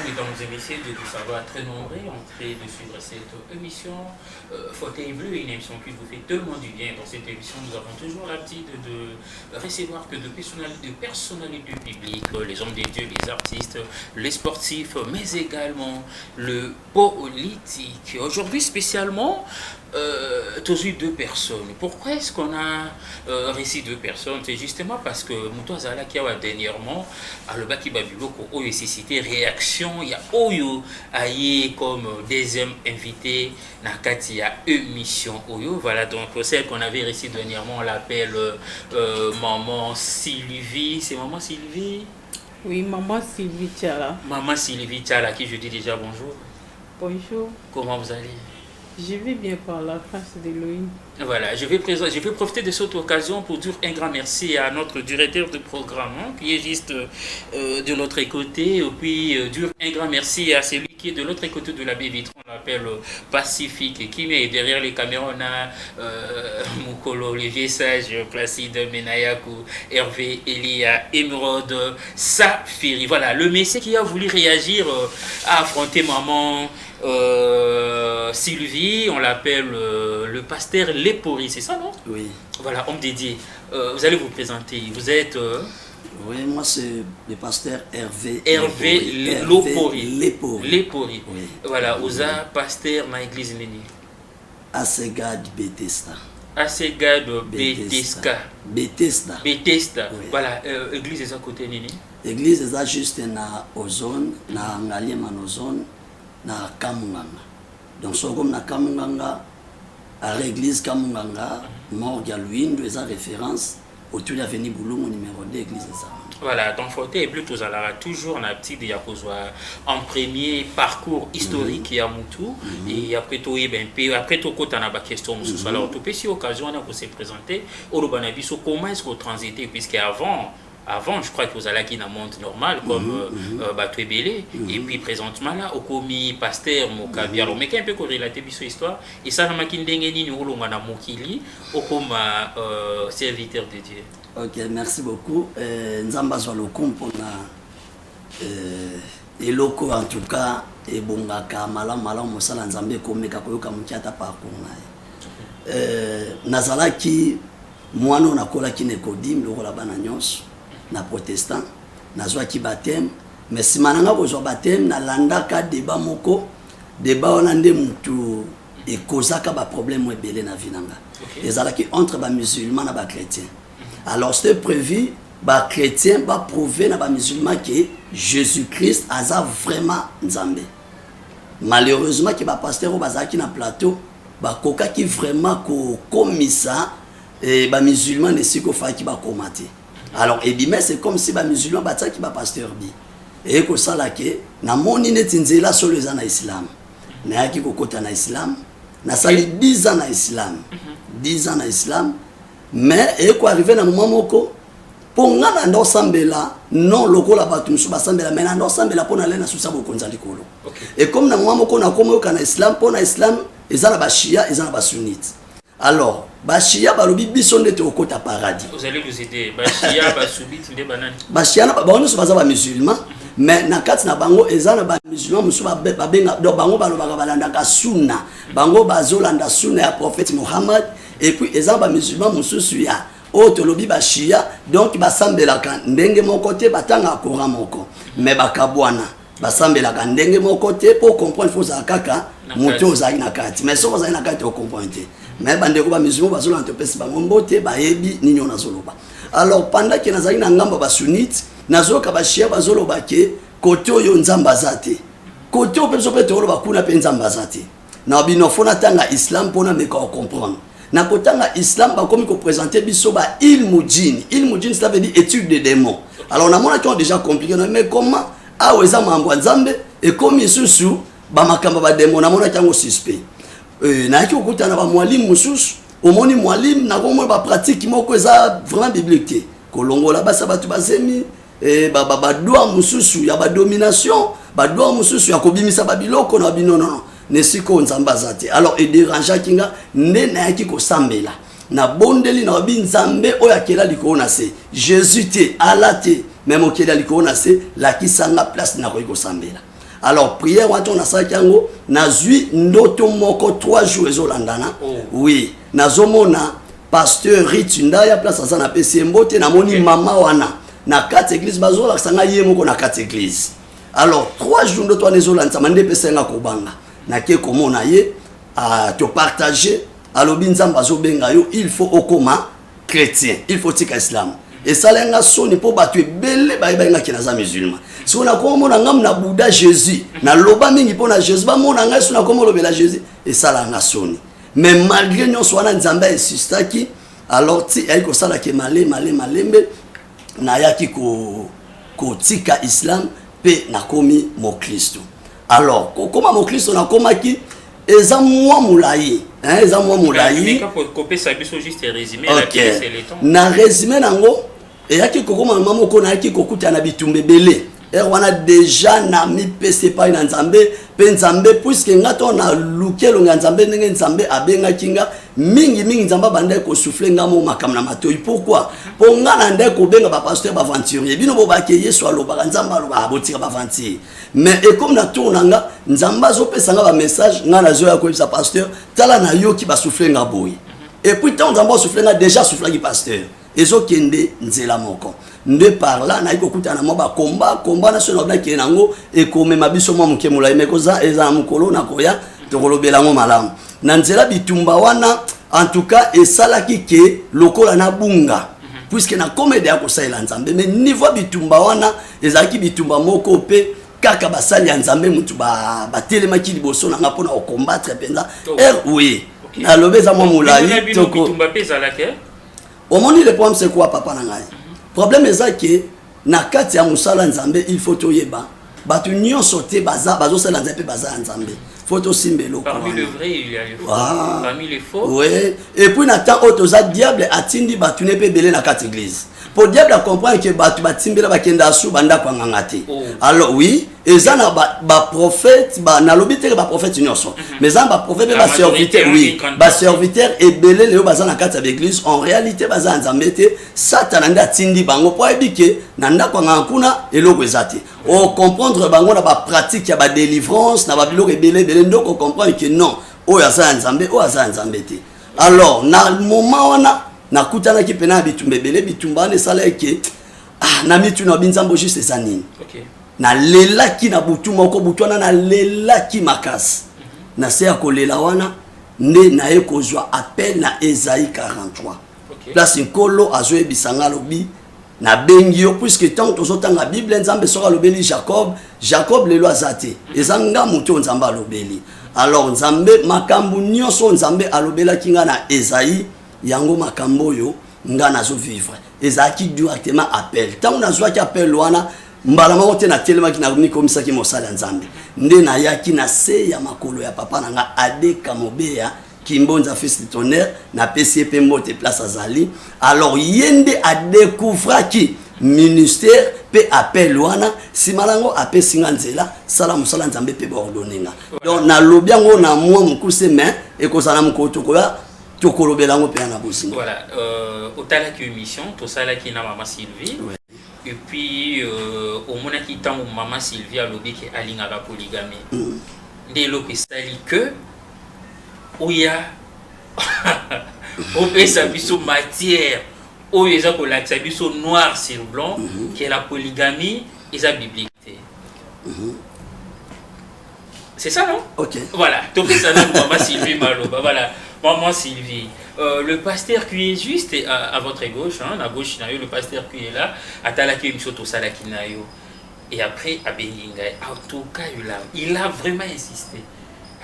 mesdames et messieurs, de tout savoir très nombreux, en train de suivre cette émission Fauteuil Bleu, une émission qui vous fait tellement du bien. Dans cette émission, nous avons toujours l'habitude de recevoir que de personnalités publiques, les hommes des dieux, les artistes, les sportifs, mais également le politique. Aujourd'hui, spécialement, toujours deux personnes. Pourquoi est-ce qu'on a réussi deux personnes? C'est justement parce que Moutou Azala qui a dernièrement à le Baki Babiloko Oyo cité réaction, il y a Oyo Aye comme deuxième invité Nakati ya émission Oyo. Voilà donc celle qu'on avait réussi dernièrement, on l'appelle Maman Sylvie. C'est Maman Sylvie? Oui, Maman Sylvie Tchala. Maman Sylvie Tchala, à qui je dis déjà bonjour. Bonjour. Comment vous allez? Je vais bien par la grâce d'Elohim. Voilà, je vais profiter de cette occasion pour dire un grand merci à notre directeur de programme qui est juste de l'autre côté. Et puis dire un grand merci à celui qui est de l'autre côté de la baie vitre, on l'appelle Pacifique, et qui met derrière les caméras. On a Moukolo, Olivier Sage, Placide Menayakou, Hervé, Elia, Emeraude, Safiri. Voilà, le messie qui a voulu réagir à affronter maman Sylvie, on l'appelle le pasteur Lepori, c'est ça, non? Oui. Voilà, homme dédié. Vous allez vous présenter. Vous êtes... Oui, moi c'est le pasteur Hervé. Hervé Lepori. Oui. Voilà, Oza, pasteur ma église Nini. Asegad Bethesda. Asegad Bethesda. Bethesda. Oui. Voilà, église est à côté Nini. L'église est juste na ozone, na ngaliema ozone, na Kamunganga. Donc so comme na Kamunganga, à l'église Kamunganga, morgue à Louine, ils ont référence autour de l'avenue Boulou, numéro 2, église de ça. Voilà, donc Fauteuil Bleu Tozala toujours na petit de en premier parcours historique à Moutou et après tout après tout quand on a ba question mususu alors tout peut si occasion on a pour se présenter au Banabiso comment est-ce qu'on transitait puisque avant, je crois que vous allez qui na monte normal comme Batou Belé et puis présentement là au commis pasteur Mokabi alors mais qu'un peu corrélaté biso histoire et ça na makindenge ni ngolo ngana mokili au comme serviteur de Dieu. Ok, merci beaucoup. Nzamba Zalokum pour les locaux en tout cas et bongaka malam mosala nzambe komeka koyoka mukiata parcours na nazalaki mwana na kola ki Nicodim lokola bana nyonso na protestant nazwaki baptême mais simananga kozwa baptême na landaka débat moko débat wana nde mutu et causaka ba problème ebele na vinanga ezalaki entre ba musulmans na ba chrétiens. Alors c'était prévu ba chrétiens ba prouver na ba musulmans que Jésus-Christ a vraiment nzambe. Malheureusement que ba pasteur bazaki na plateau ba koka ki vraiment ko komisa et ba musulmans ne siko fa ki ba komate. Alors et bien c'est comme si ba musulmans ba tsaki ba pasteur bi. Et ko sala ke na moni netinzela solo za na islam. Na yaki ko kota na islam. Na sali 10 ans na islam. 10 ans na islam. Mais et quoi arriver na moment moko pour ngana ndo sambela non lokola batu musu basambela mais ndo sambela pona lena susa bokonza likolo. Et comme na moment moko na komo yoka na islam pona islam ezana ba shia ezana ba sunnite. Alors ba shia ba lobi biso ndete okota paradis. Vous allez vous aider ba shia ba subite nde banani. Ba shia na ba onso baza ba musulman mais na kati na bango ezana ba musulman musu ba benga do bango balobaka balanda ka sunna. Bango bazolanda sunna ya prophète Mohammed. Et puis les ba musulmans mususu ya auto lobi ba shia donc ba sambelaka ndenge mon côté batanga courant moko mais ba kabwana ba sambelaka ndenge mon côté pour comprendre faut ça kaka moto za ina kati mais so za ina kati o comprendre mais bandeko ba musulmans bazolanta pesi ba mbote ba yebi ninyo na zoloba. Alors pendant que nazali na ngamba ba sunnite nazoka ba shia bazoloba ke côté yo nzamba zate côté o peso pe tolo ba kuna pe nzamba zate na binofona tanga islam pona me ko comprendre. Na kotanga islam ba komi ko présenter biso ba ilmu djinn ça veut dire étude des démons. Alors on a mona qui ont déjà compliqué mais comment aweza mambo nzambe et comme isusu ba makamba ba démons na mona kango suspect na ki okutana ba mwalimu mususu omoni mwalimu na komo ba pratique moko eza vraiment biblique kolongola basa batu bazemi ba doa mususu ya ba domination ba doa mususu ya kobimisa ba biloko na binono nesiko nzamba zate. Alors et dérangea kinga nena yaki ko sambela na bondeli na bi nzambe oya kela likona se Jésus te alate même okela likona se la kisanga place na ko sambela. Alors prière wato na sa kango nazui ndoto moko 3 jours ezolandana. Oui, nazomona pasteur Ritundaya place ça na pesi mbote na moni mama wana na 4 église bazola sanga ye moko na 4 église. Alors 3 jours ndoto anezolanda mande pesi nga kobanga na ke komona ye à te partager alobi nzamba azobenga yo il faut okoma chrétien, il faut tika islam. Et ça lenga soni po batu ebele bayiba ki naza musulman. Si on a komona ngam na Bouddha Jésus na loba mingi po na Jésus ba mona ngai sona komo lobela Jésus et ça la soni. Mais malgré nous soit nzamba insistaki alors ti ayiko sala ke malembe na yaki ko tika islam pe na komi mo Kristo. Alors comment mo Kristo na komaki eza mwa mulai eza mwa mulai mais pour copier ça biso juste résumé la c'est le temps na résumé nango et yaki kokoma mama ko na yaki kokuta na bitumbe belé wana déjà na mi pese pa na nzambe pe nzambe puisque ngato na lukelo nzambe ndenge nzambe abenga kinga mingi nzamba bande ko souffler ngamo makamna matoi. Pourquoi po ngana ndé ko benga ba pasteur ba aventurier bino bo ba ke yeso aloba nzamba aloba abotika ba aventurier mais et comme na tournanga nzamba zo pesa nga ba message ngana zo ya ko bisa pasteur tala na yo ki ba souffler ngaboyi et puis tant nzamba souffler nga déjà souffler ki pasteur ezo kende nzela moko nde par là na ikokuta na moba combat national na kenango e komema biso mwa muke mulai mekoza eza mukolo na koya tokolobela ngo malamu na nzela bitumba wana en tout cas esalaki ke lokola na bunga puisque na comédie ya kosalela nzambe mais niveau bitumba wana ezalaki bitumba moko pe kaka basali ya nzambe mutu batelemaki liboso na nga mpona combattre penza oui na lobeza mwa mulai toko bitumba pesa la ke omoni le problème c'est quoi papa na ngai problème est que na kati ya musala nzambe il faut toyeba batu nyonso te bazo sala nzambe baza nzambe faut simbelo parmi le vrai il y a le faux parmi les faux oui et puis na temps otoza diable atindi batu ne pe belé na kati église pour diable comprendre que batu batimbela bakenda su banda kwa ngangate alors oui ezana ba prophète na lobité ba prophète nyonso mais ça ba prophète ba serviteur oui ba serviteur et belé le baza na kati ya église en réalité baza nzambe te satan nda tindi bango po ebike na nda kwa ngakuna eloko ezate o comprendre bango na ba pratique ya ba délivrance na ba biloko ebele ndoko comprendre que non oyo aza nzambe o aza nzambe te alors na moment wana na kutana ki pena bitumbe bele bitumba ne sala ke na mitu na binzambo juste ça nini OK na lela ki na butu moko butwana na lela ki makas na se ya kolela wana nde na ekozwa appel na Esaïe 43 place nkolo azoe bisanga lobi na bengi yo puisque tant tozotanga Bible nzambe soka lobeli Jacob lelo azate ezanga muto nzamba lobeli alors nzambe makambu nyonso nzambe alobela kinga na Esaïe yango makambo yo nga nazo vivre ezaki directement appel tant nazwa ki appel wana mbala moko te na telema ki na komisa ki mosala nzambe nde na yaki na se ya makolo ya papa nanga Adeka Mobeya Kimbonza fils de tonnerre na PCP mbote place azali alors yende a découvrir ki ministère pe appel wana simalango apesinga nzela sala musala nzambe pe ordonnenga donc na lobiango na mwa mukuse mais ekozala mukoto koya tokolobelango pe na bosinga voilà otala ki émission to sala ki na mama Sylvie et puis au mona ki tango mama Sylvie alobi ki alinga la polygamie nde loke sali que oya opesa biso matière oyo eza kolakisa biso noir sur blanc qui est la polygamie eza biblique. C'est ça, non? Ok. Voilà, tout ça, maman Sylvie Maloba, voilà, maman Sylvie. Le pasteur qui est juste à votre gauche, hein, à gauche, le pasteur qui est là, Atalaki Msoto Salakinayo. Et après, Abelinga, en tout cas, il a vraiment insisté.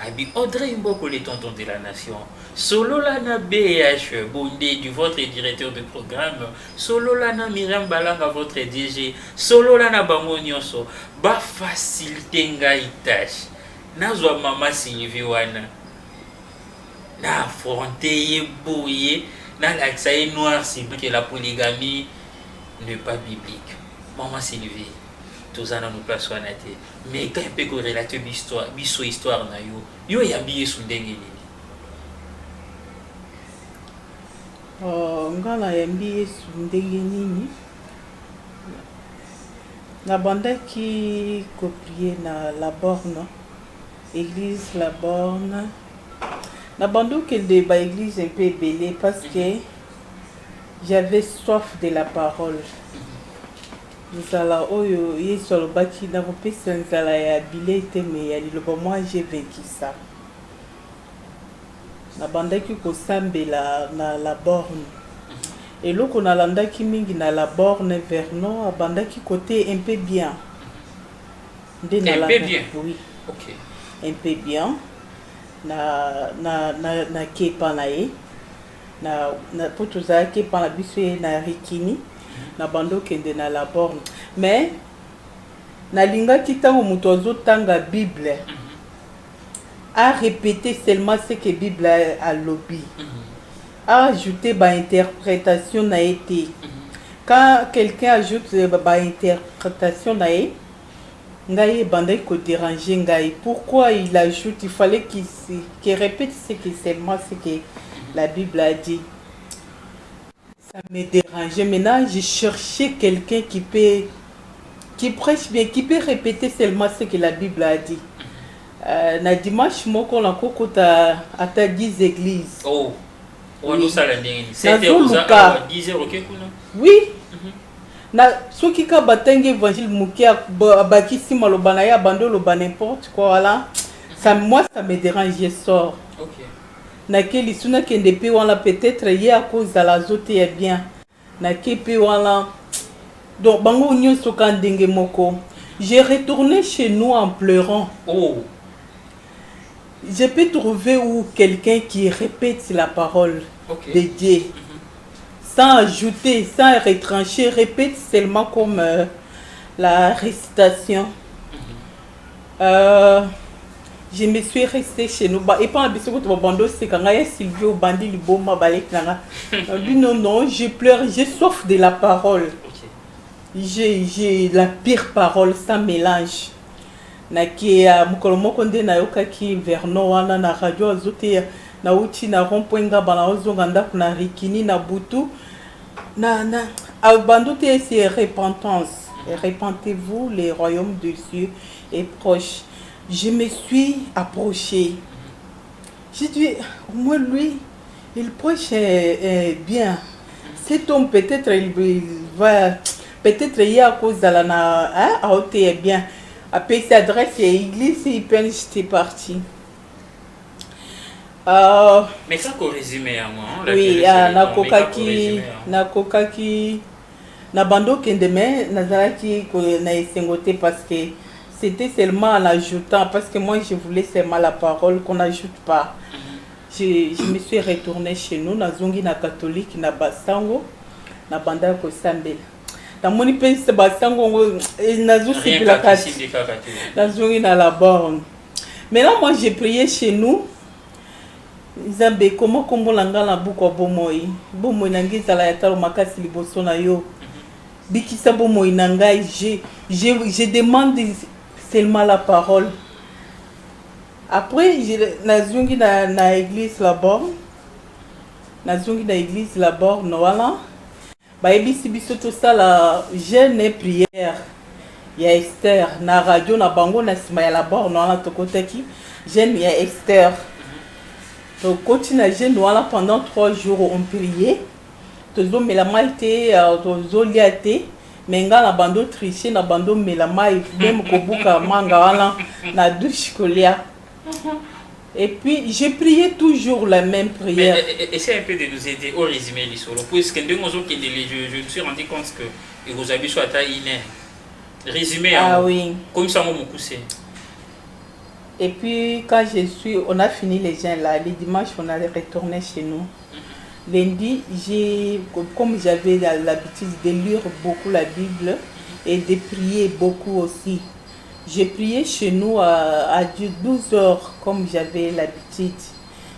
Abi Audrey Mboko, les tontons de la nation. Solo lana BH Bondé, du votre directeur de programme. Solo lana Myriam Balanga, votre DG. Solo lana Bango Nyonso. Ba facilité ngai tâche. Nazwa mama Sylvie wana. Na affronter bouillé. Na l'accès noir, c'est que la polygamie n'est pas biblique. Maman Sylvie. Tous en nous place mais quand on peut relater l'histoire na yo ya bié sous ndenge nini ngala ya bié sous ndenge nini La bande qui copiait la borne, église la borne. La bande qui est l'église un peu belée parce que j'avais soif de la parole. Nzala oyo yesu alobaki nakopesa nzala ya bile te me ya liloba moi j'ai vaincu ça. Nabandaki kosambela na la borne. Eloko nalandaki mingi na la borne Vernon abandaki côté un peu bien. Un peu bien. Oui. OK. Un peu bien. Na kepa na ye. Na poto za kepa na biso na rikini. Na bando kende na la borne. Mais nalingaki tango muto azotanga Bible. A répéter seulement ce que Bible a lobby. A ajouter ba interprétation na été. Quand quelqu'un ajoute ba interprétation na été, ngai bandai ko déranger ngai. Pourquoi il ajoute? Il fallait qu'il répète ce que seulement ce que la Bible a dit. Ça me dérangeait. Maintenant, j'ai cherché quelqu'un qui prêche bien, qui peut répéter seulement ce que la Bible a dit. Na dimanche moko na kokota ata 10 églises. Oh. On nous sala ndenge. C'était 10h OK kuna? Oui. Na soki ka batenge évangile mukia bakisi maloba na ya bando loba n'importe quoi voilà. Ça moi ça me dérange, je sors. OK. Na keli suna kende pe wana peut-être hier à cause de la zote est bien. Na kepe wana. Donc bango nyonso ka ndenge moko. J'ai retourné chez nous en pleurant. Oh. Je peux trouver où quelqu'un qui répète la parole de Dieu, sans ajouter, sans retrancher, répète seulement comme la récitation. Je me suis restée chez nous. Et pendant que je bando, c'est quand Sylvie au bandi liboma balek nanga. Non, je pleure, j'ai soif de la parole. J'ai la pire parole sans mélange. Naki mukolo moko nde nayokaki Vernon wana na radio azote na uti na rond-point bana ozonga ndako na rikini na butu na abandote c'est repentance. Repentez-vous, le royaume de Dieu est proche. Je me suis approchée. J'ai dit moi lui il prêche bien. Cet homme peut-être il va peut-être il y a à cause de la à ôter bien. Après cette adresse et l'église, et puis j'étais parti. Mais ça qu'on résumé à moi. Oui, na kokaki na bando kendeme nazaraki ko na esengoté parce que c'était seulement en ajoutant parce que moi je voulais seulement la parole qu'on n'ajoute pas. Je me suis retournée chez nous na zongi na catholique na basango na banda ko sambela. Dans mon pays, c'est basango nazo c'est la carte. Nazo na la borne. Maintenant moi j'ai prié chez nous. Zambe comment langa la buko bomoi. Bomoi nangiza la yatalo makasi liboso na yo. Bikisa bomoi nangai je demande seulement la parole. Après nazungi na église la borne. Nazungi na église la borne voilà. Baebisi biso to sala jeûne et prière. Ya Esther na radio na bango na sima ya la borne na tokotaki jeûne ya Esther. Donc continue à jeûne pendant 3 jours on priait. Tozo melama été tozo liate menga na bando tricher na bando melama même kobuka manga wala na douche kolia. Et puis, j'ai prié toujours la même prière. Mais essayez un peu de nous aider au résumé du solo. Puisque je me suis rendu compte que vous avez soit à une résumé. Ah oui. Comme ça, mon poussé. Et puis, quand on a fini les gens là, les dimanches, on allait retourner chez nous. Lundi, comme j'avais l'habitude de lire beaucoup la Bible et de prier beaucoup aussi. J'ai prié chez nous à 12 heures, comme j'avais l'habitude.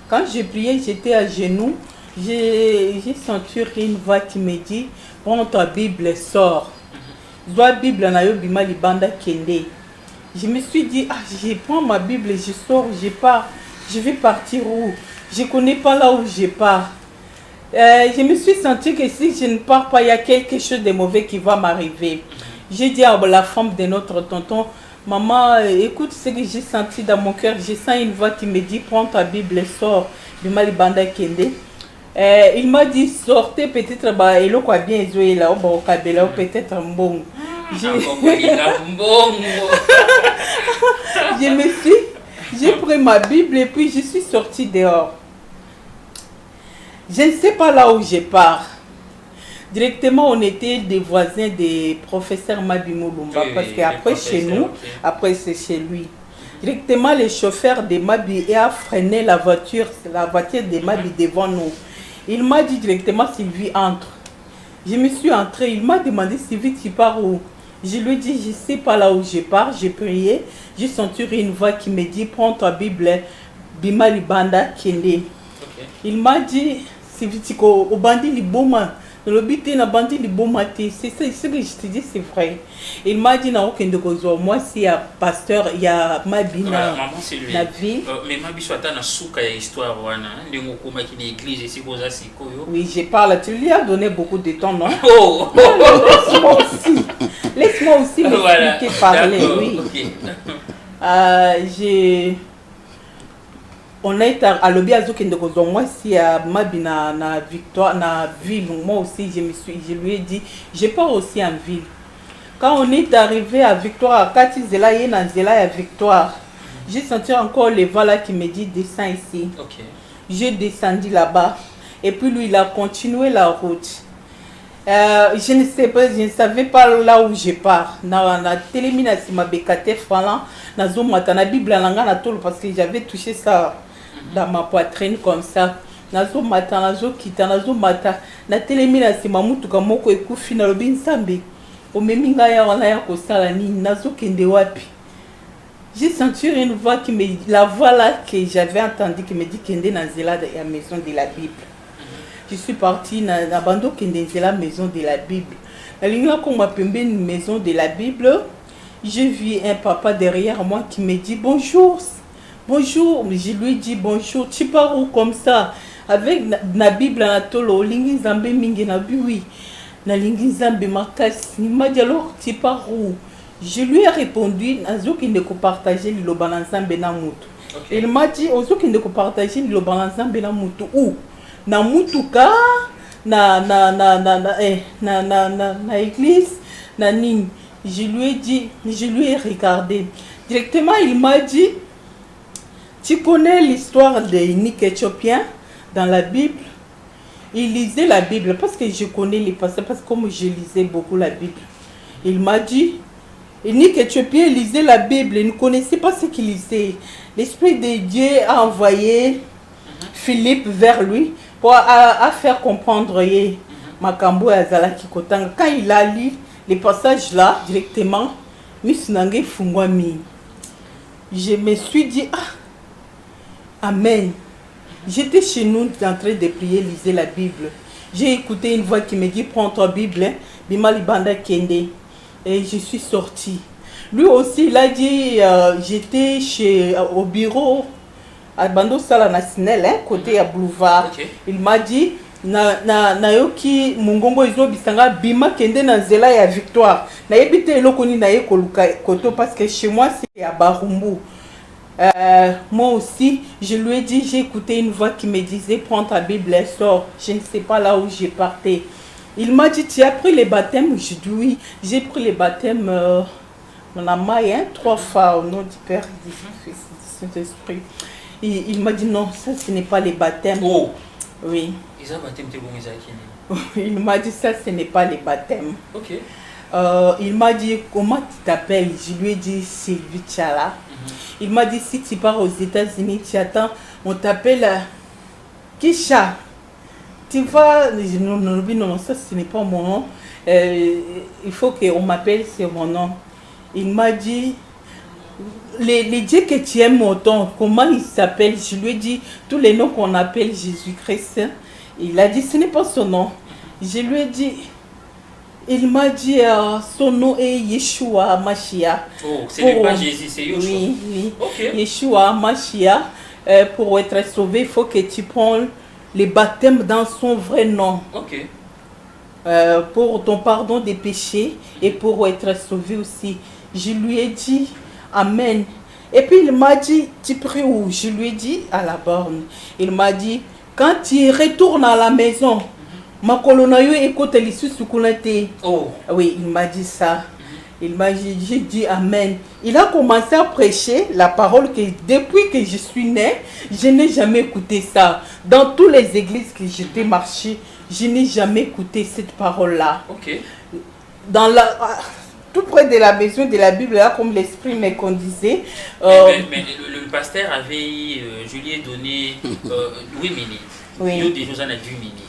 Quand j'ai prié, j'étais à genoux. J'ai senti une voix qui me dit, prends ta Bible, sors. Zoa Bible na yo bima libanda kende. Je me suis dit, je prends ma Bible, je sors, je pars. Je vais partir où? Je ne connais pas là où je pars. Je me suis senti que si je ne pars pas, il y a quelque chose de mauvais qui va m'arriver. J'ai dit à la femme de notre tonton, maman, écoute ce que j'ai senti dans mon cœur. Je sens une voix qui me dit, prends ta Bible et sors. Bimali Banda Kende. Il m'a dit, sortez peut-être, bah, il a bien joué là, peut-être un bon. J'ai pris ma Bible et puis je suis sortie dehors. Je ne sais pas là où je pars. Directement, on était des voisins des professeurs Mabimo Lumba, parce qu'après chez nous, après c'est chez lui. Directement, le chauffeur de Mabi a freiné la voiture de Mabi devant nous. Il m'a dit directement, Sylvie, entre. Je me suis entrée, il m'a demandé, Sylvie, tu pars où? Je lui ai dit, je ne sais pas là où je pars. J'ai prié, j'ai senti une voix qui me dit, prends ta Bible, Bimali Banda Kende. Il m'a dit, Sylvie, tu au bandit liboma. Le but est bandi liboma. C'est ce que je te dis, c'est vrai. Il m'a dit, non, moi, s'il y a pasteur, il y a Mabi maman, c'est lui. La vie. Mais Mabi soit dans souka histoire, oui, je parle. Tu lui as donné beaucoup de temps, non? Oh! Laisse-moi aussi. Laisse-moi aussi m'expliquer, parler. Oui. Okay. On a été à l'objet à Zoukendeko. Moi, si à Mabi na Victoire, na ville, moi aussi, je lui ai dit, je pars aussi en ville. Quand on est arrivé à Victoire, quand il est là, il y a Victoire. J'ai senti encore le vent là qui me dit, descends ici. Okay. J'ai descendu là-bas. Et puis lui, il a continué la route. Je ne sais pas, je ne savais pas là où je pars. Na télémina si ma bekate falan, na zo mata na Bible na tolo parce que j'avais touché ça dans ma poitrine comme ça. Na zo mata na zo kita na zo mata na télémina si ma mutuka moko ekufi na lobi nsambe. O meminga ya wana ya ko sala ni na zo kende wapi. J'ai senti une voix qui me la voix là que j'avais entendu qui me dit kende na zela de la maison de la Bible. Je suis partie dans la bande qui est la maison de la Bible. Dans une maison de la Bible, j'ai vu un papa derrière moi qui me dit bonjour. Bonjour. Je lui dis bonjour. Tu pars où comme ça? Avec la Bible, oui. Il m'a dit alors tu pars où? Je lui ai répondu il m'a dit où? Na mutuka na église na nini. Je lui ai regardé directement. Il m'a dit tu connais l'histoire des uniques éthiopiens dans la Bible? Il lisait la Bible parce que je connais les passages, parce que comme je lisais beaucoup la Bible. Il m'a dit unique éthiopien lisait la Bible, il ne connaissait pas ce qu'il lisait. L'Esprit de Dieu a envoyé Philippe vers lui pour à faire comprendre Makambo Azala Kikotanga. Quand il a lu les passages là directement, je me suis dit amen. J'étais chez nous en train de prier, lisez la Bible. J'ai écouté une voix qui me dit prends ta Bible, Bimali Banda Kende. Et je suis sortie. Lui aussi il a dit j'étais au bureau à Bando Sala National, côté à Boulevard. Okay. Il m'a dit na yoki mungongo izo bisanga bima kende na zela ya Victoire. Na yebite elokoni na ye koluka koto parce que chez moi c'est à Barumbu. Moi aussi, je lui ai dit, j'ai écouté une voix qui me disait prends ta Bible et sors. Je ne sais pas là où j'ai parté. Il m'a dit tu as pris les baptêmes? Je dis oui, j'ai pris les baptêmes on a maille 3 fois au nom du Père et du Fils et du Saint-Esprit. Il m'a dit non, ça ce n'est pas les baptêmes. Oh. Oui. Il m'a dit ça ce n'est pas les baptêmes. Ok. Il m'a dit comment tu t'appelles? Je lui ai dit Sylvie Tchala. Il m'a dit si tu pars aux États-Unis, tu attends, on t'appelle Kisha. Tu vas, non, ça ce n'est pas mon nom. Il faut qu'on m'appelle, c'est mon nom. Il m'a dit les dieux que tu aimes autant, comment il s'appelle? Je lui ai dit tous les noms qu'on appelle Jésus-Christ. Il a dit ce n'est pas son nom. Je lui ai dit, il m'a dit son nom est Yeshua Mashiach. Oh, ce n'est pas Jésus, c'est Yeshua. Oui, oui. Okay. Yeshua Mashiach. Pour être sauvé, il faut que tu prennes les baptêmes dans son vrai nom. Ok. pour ton pardon des péchés et pour être sauvé aussi. Je lui ai dit Amen. Et puis il m'a dit, tu pries où? Je lui ai dit à la borne. Il m'a dit, quand tu retournes à la maison, ma colonayo écoute l'issue sukunate. Oh. Oui, il m'a dit ça. Il m'a dit, j'ai dit Amen. Il a commencé à prêcher la parole que depuis que je suis née, je n'ai jamais écouté ça. Dans toutes les églises que j'étais marché, je n'ai jamais écouté cette parole-là. Ok. Dans la, tout près de la maison de la Bible, là, comme l'Esprit me conduisait. Mais le pasteur avait, je lui ai donné 8 minutes. Oui. Il y a des choses à 10 minutes.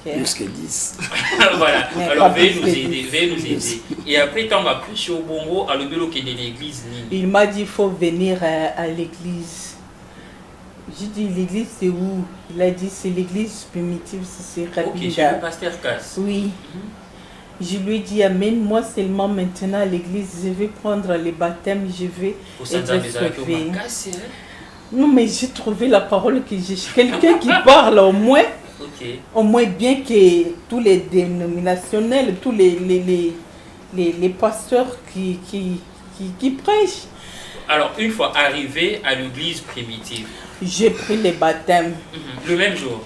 Okay. Plus que 10. Voilà. Mais alors, pas veuillez plus nous que aider, veuillez nous aider. Et après, quand on va plus sur Bongo, à l'obélo qui est de l'église. Il m'a dit, il faut venir à l'église. J'ai dit, l'église c'est où? Il a dit, c'est l'église primitive, c'est Ok, Rabinda. chez le pasteur Casse. Oui. Je lui ai dit, amène-moi seulement maintenant à l'église, je vais prendre les baptêmes, je vais être sauvé. Non, mais j'ai trouvé la parole que j'ai. Quelqu'un qui parle au moins. Okay. Au moins bien que tous les dénominationnels, tous les pasteurs qui prêchent. Alors, une fois arrivé à l'église primitive, j'ai pris les baptêmes. Le même jour?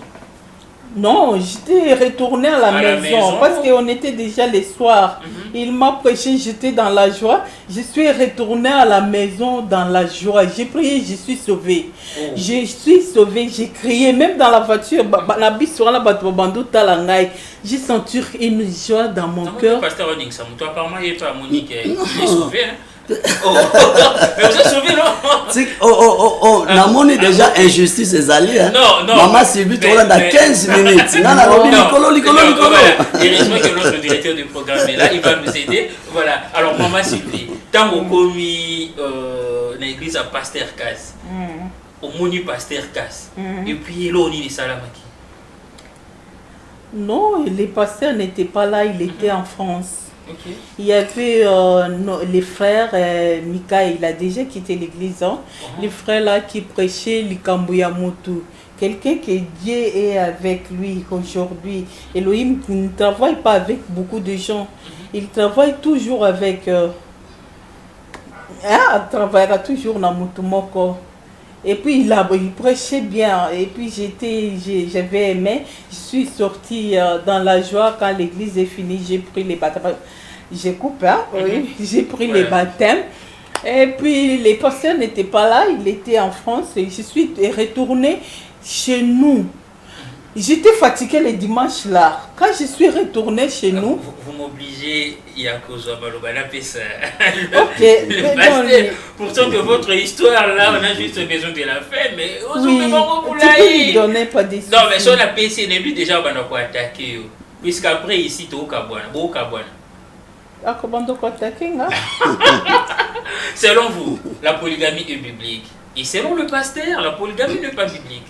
Non, j'étais retournée à la maison parce qu'on était déjà le soir. Il m'a prêché, j'étais dans la joie. Je suis retournée à la maison dans la joie. J'ai prié, je suis sauvée. Oh. Je suis sauvée, j'ai crié, même dans la voiture. J'ai senti une joie dans mon cœur. Pasteur Onyx, apparemment, il n'est pas Monique. Il est sauvé, hein? Oh, mais vous êtes sauvé, non? Namoni déjà injustice ezali hein. Non. Maman Sylvie tu dans 15 minutes. Non. Heureusement que notre directeur du programme est là, il va nous aider. Voilà. Alors Maman Sylvie, tant qu'on commis l'église à Pasteur Casse, au moni Pasteur Casse, et puis là on est Salamaki. Non, les pasteurs n'étaient pas là, il était en France. Okay. Il y avait les frères, Mika, il a déjà quitté l'église, hein? Les frères là qui prêchaient l'Ikambuya Mutu. Quelqu'un que Dieu est avec lui aujourd'hui. Elohim ne travaille pas avec beaucoup de gens. Il travaille toujours avec... il travaillera toujours dans Mutumoko. Et puis il prêchait bien. Et puis j'avais aimé. Je suis sortie dans la joie quand l'église est finie. J'ai pris les baptêmes. J'ai coupé, hein? Oui. J'ai pris les baptêmes. Et puis les pasteurs n'étaient pas là. Il était en France. Et je suis retournée chez nous. J'étais fatiguée les dimanches là. Quand je suis retournée chez nous... Vous m'obligez, Yakozo Balobana Pessa. Ok. Pourtant que votre histoire là, on a juste besoin de la faire, mais oui, tu peux lui donner pas des non, mais sur la PC, n'est plus déjà on va attaquer. Puisqu'après ici, tu es au Kabouana. Ah, comment on peut attaquer, hein? Selon vous, la polygamie est biblique. Et selon le pasteur, la polygamie n'est pas biblique.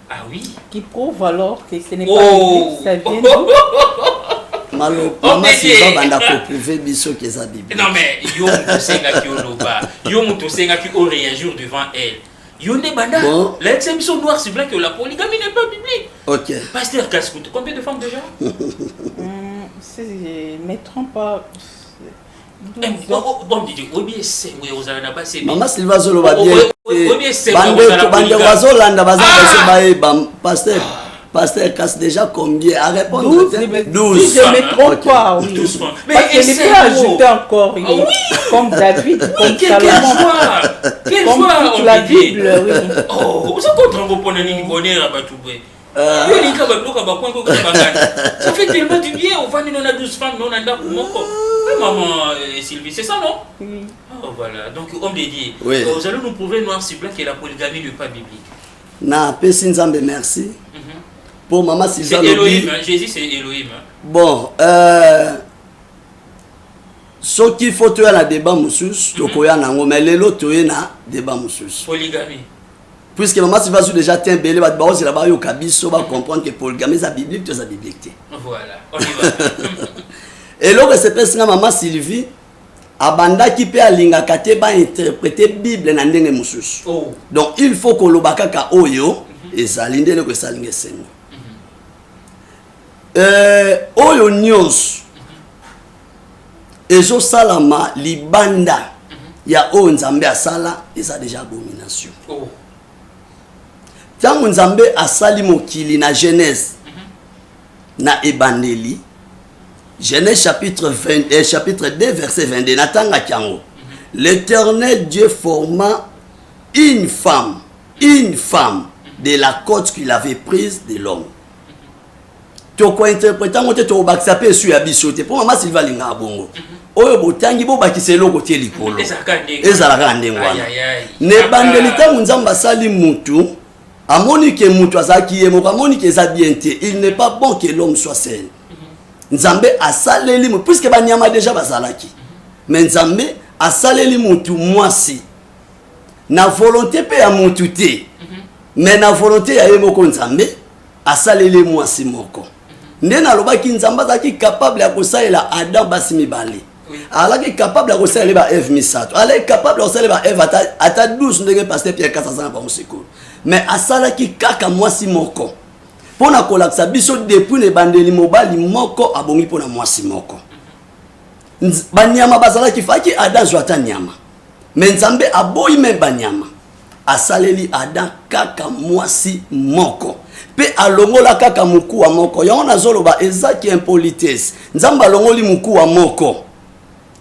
Ah oui. Qui prouve alors que ce n'est pas biblique, ça vient d'où? Maman Sylvain banda ko prouver biso que ça biblique. Non mais yo mutosenga ki oloba, yo mutosenga ki o réagir devant elle. Yo ne banda. La exception noire c'est vrai que la polygamie n'est pas biblique. OK. Pasteur Kaskout, combien de femmes déjà? Je ne me trompe pas. Maman Sylvain Zoloba bien. Bande wazolanda pasteur Pasteur Casse déjà combien à répondre? 12. Si je ne me trompe pas, oui. 12 francs. Parce qu'il peut ajouter encore, oui. Comme David, comme Salomon. Comme toute la Bible, oui. Oh, vous êtes content de prendre une bonne heure à Batoubé. Ça fait tellement du bien. On va nous donner 12 femmes, on a pour mon corps. Maman Sylvie, c'est ça, non? Oui. Oh, voilà. Donc, homme de Dieu, vous allez nous prouver noir sur blanc que la polygamie n'est pas biblique. Na Pessin Zambé, merci. Pour Maman Sylvain. C'est Elohim, hein? Jésus c'est Elohim. Hein? Bon, ce qu'il faut tuer dans débat moussous, mais les lots tuer dans débat moussous. Polygamie. Puisque Maman Sylvain déjà tient belé, c'est là-bas au Kabiso, va comprendre que polygamie c'est biblique, c'est biblique. Voilà, on y va. Et là, c'est parce que Maman Sylvie, abanda qui peut alinga kate ba interpréter Bible na ndenge moussous. Donc il faut que le bakaka oyo et ça linde le que ça lingue sen. oyo nyonso ezosalama libanda ya oyo nzambe asala eza déjà abomination. Ntango nzambe asali mokili na Genèse na ebandeli, Genèse chapitre 2 verset 22 natanga kiango. L'Éternel Dieu forma une femme de la côte qu'il avait prise de l'homme. Toko interprétant ngote to bakisa pe su ya bisote pour mama Sylvia linga bongo. Oyo botangi bo bakise loko tie likolo. Ezalaka ndengo wana. Ne bandeli tango nzamba sali mutu, amoni ke mutu azaki ye moko amoni ke za bien te, il n'est pas bon que l'homme soit seul. Nzambe asaleli mu puisque banyama déjà bazalaki. Mais nzambe asaleli mutu mwasi. Na volonté pe ya mutu te. Mais na volonté ya ye moko nzambe asaleli mwasi moko. Nde nalobaki nzambe azalaki capable ya kosalela Adam basi mibale. Alaki capable ya kosalela ba Eve misato. Alaki capable ya kosalela ba Eve ata 12 ndenge pasteur Pierre Kasazana pa mosiko. Mais asalaki kaka mwasi moko. Pona kolakisa biso depuis ne bandeli mobali moko abongi pona mwasi moko. Banyama bazalaki faki Adam zwata nyama. Mais nzambe aboyi me banyama. Asaleli Adam kaka mwasi moko. Pe alongola kaka muku wa moko. Yango nazoloba ezaki impolitesse. Nzambe alongoli muku wa moko.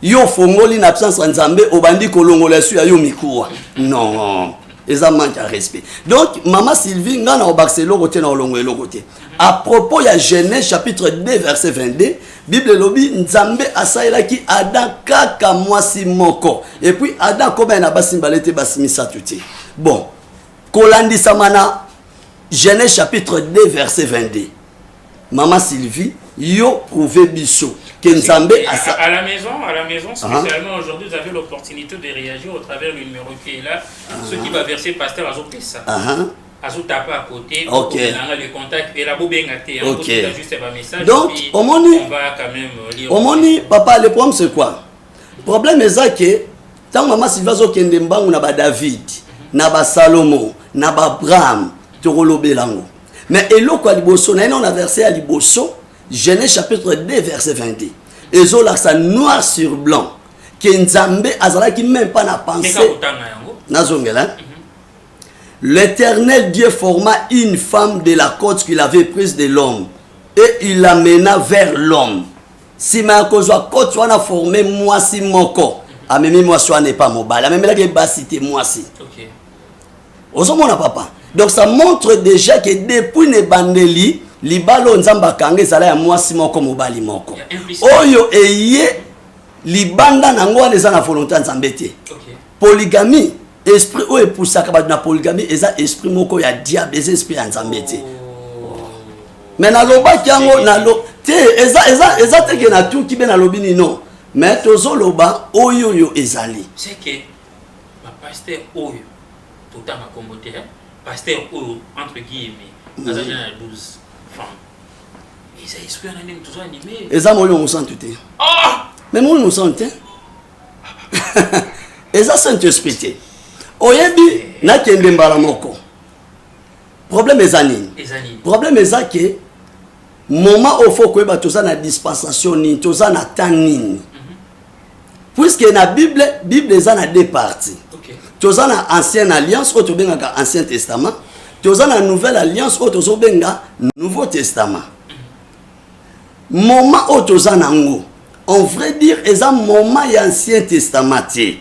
Yo fongoli na absence ya nzambe obandi kolongola su ya yo mikuwa. Non. Eza manque à respect. Donc maman Sylvie ngana obakselo kote na olongolo kote. À propos ya Genèse chapitre 2 verset 22, Bible lobi nzambe asaelaki Adam kaka mwasi moko. Et puis Adam comme na basimbalete basimisa tuti. Bon. Kolandisa mana Genèse chapitre 2 verset 22. Maman Sylvie yo prouvé biso que nzambe à la maison spécialement aujourd'hui vous avez l'opportunité de réagir au travers du numéro qui est là. Ce qui va verser pasteur Azopé ça. Azo taper à côté, OK. Le contact et la bobengate, on juste un message. Donc, on va quand même lire. Omoni papa, le problème c'est quoi? Le problème est ça que tant maman Sylvia zo kende mbangu na ba David, na ba Salomon, na ba Abraham, tokolo belango. Mais eloko liboso na on a versé à liboso Genèse chapitre 2 verset 22. Ezo la ça noir sur blanc que nzambe azalaki même pas na penser. Nazongela. L'Éternel Dieu forma une femme de la côte qu'il avait prise de l'homme et il l'amena vers l'homme. Si ma kozwa côte wana formé mwasi moko, amemi mwasi wana pas mobile, amemi la ke basité mwasi. OK. Ozomona papa. Donc ça montre déjà que depuis ne bandeli libalo nzamba kange sala ya mwasi moko mobali moko. Oyo eye libanda nango wana eza na volonté nzambe te. OK. Polygamie esprit o epusaka ba na polygamie eza esprit moko ya diable eza esprit ya nzambe te. Mais na loba kiango na lo te eza te ke na tout ki be na lobini non. Mais tozo loba oyo yo ezali. C'est que ma pasteur oyo tout à ma communauté pasteur oyo entre guillemets azali na 12 femmes. Ils ont esprit en anime toujours animé. Eza moyo mo santé te. Ah! Mais moyo mo santé. Eza Saint-Esprit te. Oyebi na kende mbala moko. Problème ezani. Problème eza ke moment au faut koyeba toza na dispensation ni toza na temps nini. Puisque na Bible eza na deux parties. OK. Toza na ancienne alliance ou tobenga ancien testament, toza na nouvelle alliance ou tozo benga nouveau testament. Moment où toza nango, on vrai dire eza moment ya ancien testament te.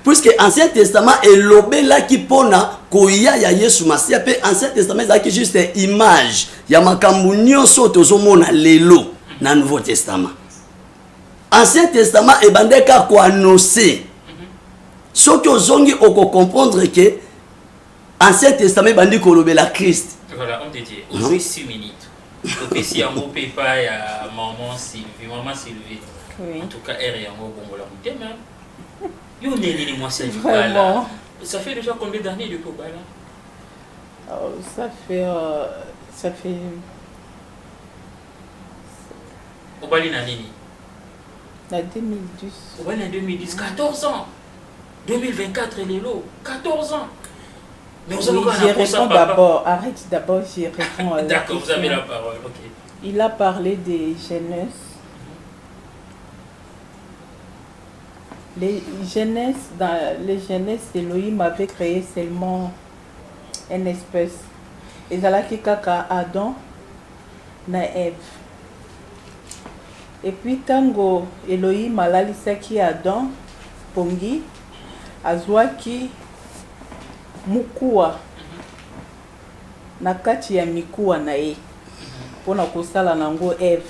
Puisque ancien testament est lobela qui pona koya ya Yesu Masia pe ancien testament ezaki juste image ya makambu nyonso tozomona lelo na nouveau testament. Ancien testament ebandeka ko annoncer. Ce que ozongi oko comprendre que ancien testament bandi ko lobela Christ. Voilà, on te dit, on fait 6 minutes. Donc si on peut pas ya maman Sylvie. Oui. En tout cas, elle est en bongo la mutema. Yo neni moi c'est Vraiment. Ça fait déjà combien d'années depuis Bala? Ça fait Au Bali na nini? La 2010. Au Bali en 2010, 14 ans. 2024 et Lélo, 14 ans. Mais vous Oui, j'y réponds d'abord. Arrête d'abord, j'y réponds. D'accord, vous avez la parole, OK. il a parlé des jeunesses. Les jeunesses, Elohim avait créé seulement une espèce. Et zalaki kaka Adam na Ève. Et puis tango Elohim alalisaki Adam pongi azwaki mukuwa na kati ya mikuwa na ye pona kosala nango Ève.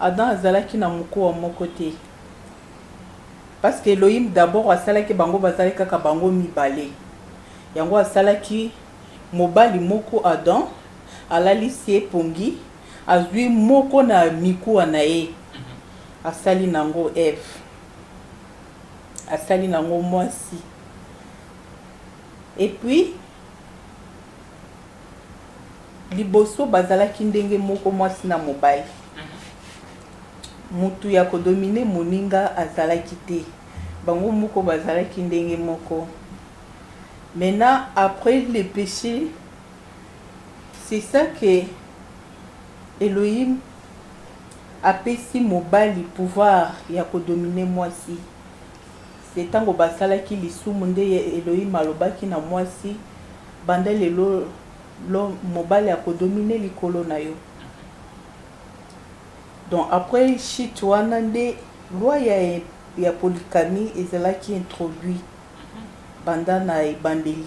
Adam azalaki na mukuwa moko te. Parce que Elohim d'abord asalaki bango bazali kaka bango mibale. Yango asalaki mobali moko Adam alalisi ye pongi azwi moko na mikuwa na ye asali nango Ève. Asali nango mwasi. Et puis liboso bazalaki ndenge moko mwasi na mobali. Mutu ya kodomine moninga azalaki te. Bango moko bazalaki ndenge moko. Maintenant, après le péché, c'est ça que Elohim a pesi mobali pouvoir ya kodomine mwasi. C'est tango basalaki lisumu nde Elohim alobaki na mwasi banda lelo lo mobali ya kodomine likolo na yo. Donc après chitwana nde loi ya polygamie ezalaki introduit banda na ebandeli.